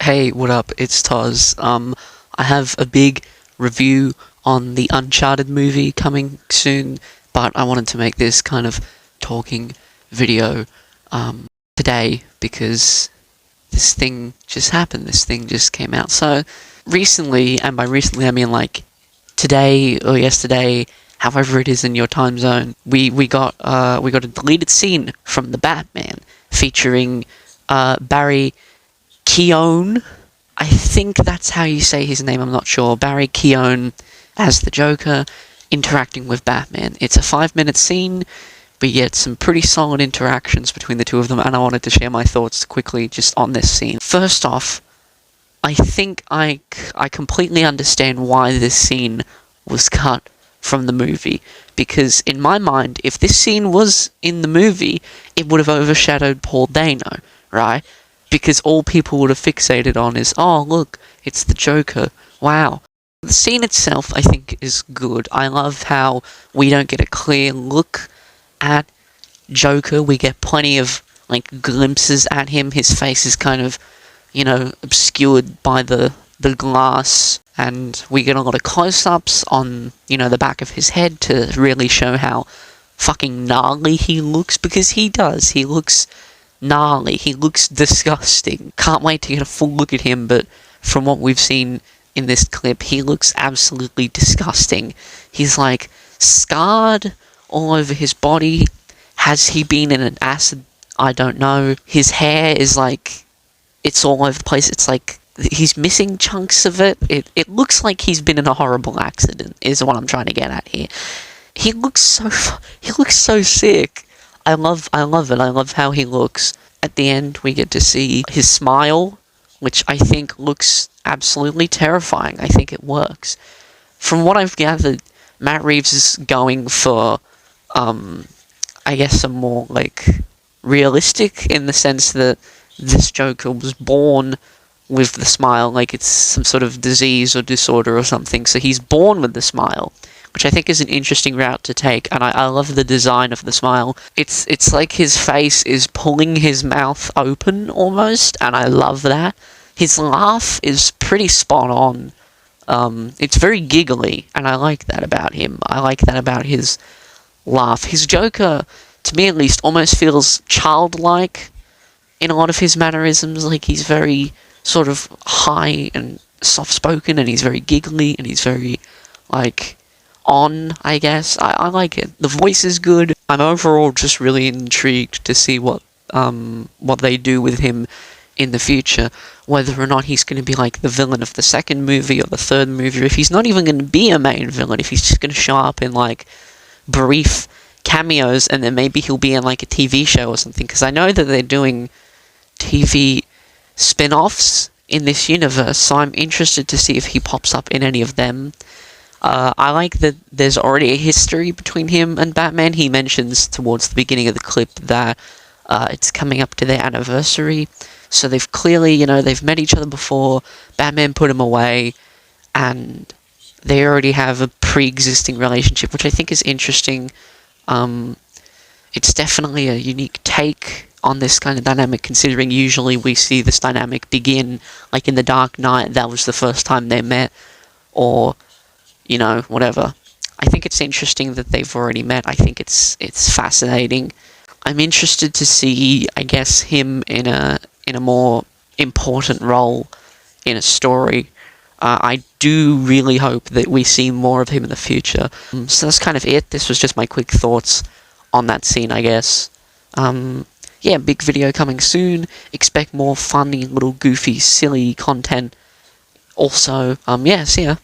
Hey, what up? It's Toz. I have a big review on the Uncharted movie coming soon, but I wanted to make this kind of talking video today because this thing just happened. This thing just came out. So recently, and by recently I mean like today or yesterday, however it is in your time zone, we got a deleted scene from the Batman featuring Barry Keoghan. I think that's how you say his name, I'm not sure. Barry Keoghan as the Joker, interacting with Batman. It's a 5-minute scene. We get some pretty solid interactions between the two of them, and I wanted to share my thoughts quickly just on this scene. First off, I think I completely understand why this scene was cut from the movie, because in my mind, if this scene was in the movie, it would have overshadowed Paul Dano, right? Because all people would have fixated on is, oh look, it's the Joker, wow. The scene itself, I think, is good. I love how we don't get a clear look at Joker. We get plenty of, like, glimpses at him. His face is kind of, obscured by the glass, and we get a lot of close-ups on, the back of his head to really show how fucking gnarly he looks, because he does. He looks gnarly. He looks disgusting. Can't wait to get a full look at him, but from what we've seen in this clip, he looks absolutely disgusting. He's like scarred all over his body. Has he been in an acid? I don't know. His hair is like, it's all over the place. It's like he's missing chunks of it. It looks like he's been in a horrible accident, is what I'm trying to get at here. He looks so sick. I love it. I love how he looks. At the end, we get to see his smile, which I think looks absolutely terrifying. I think it works. From what I've gathered, Matt Reeves is going for, I guess, a more, like, realistic, in the sense that this Joker was born with the smile, like it's some sort of disease or disorder or something, so he's born with the smile, which I think is an interesting route to take, and I love the design of the smile. It's like his face is pulling his mouth open, almost, and I love that. His laugh is pretty spot on. It's very giggly, and I like that about him. I like that about his laugh. His Joker, to me at least, almost feels childlike in a lot of his mannerisms. Like, he's very sort of high and soft-spoken, and he's very giggly, and he's very, like, on, I guess. I like it. The voice is good. I'm overall just really intrigued to see what they do with him in the future. Whether or not he's going to be like the villain of the second movie or the third movie, or if he's not even going to be a main villain, if he's just going to show up in like brief cameos, and then maybe he'll be in like a TV show or something, because I know that they're doing TV spin-offs in this universe, so I'm interested to see if he pops up in any of them. I like that there's already a history between him and Batman. He mentions towards the beginning of the clip that it's coming up to their anniversary, so they've clearly, they've met each other before. Batman put him away, and they already have a pre-existing relationship, which I think is interesting. It's definitely a unique take on this kind of dynamic, considering usually we see this dynamic begin, like in The Dark Knight, that was the first time they met, or, whatever. I think it's interesting that they've already met. I think it's fascinating. I'm interested to see, I guess, him in a more important role in a story. I do really hope that we see more of him in the future. So that's kind of it. This was just my quick thoughts on that scene, I guess. Yeah, big video coming soon. Expect more funny, little goofy, silly content. Also, yeah, see ya.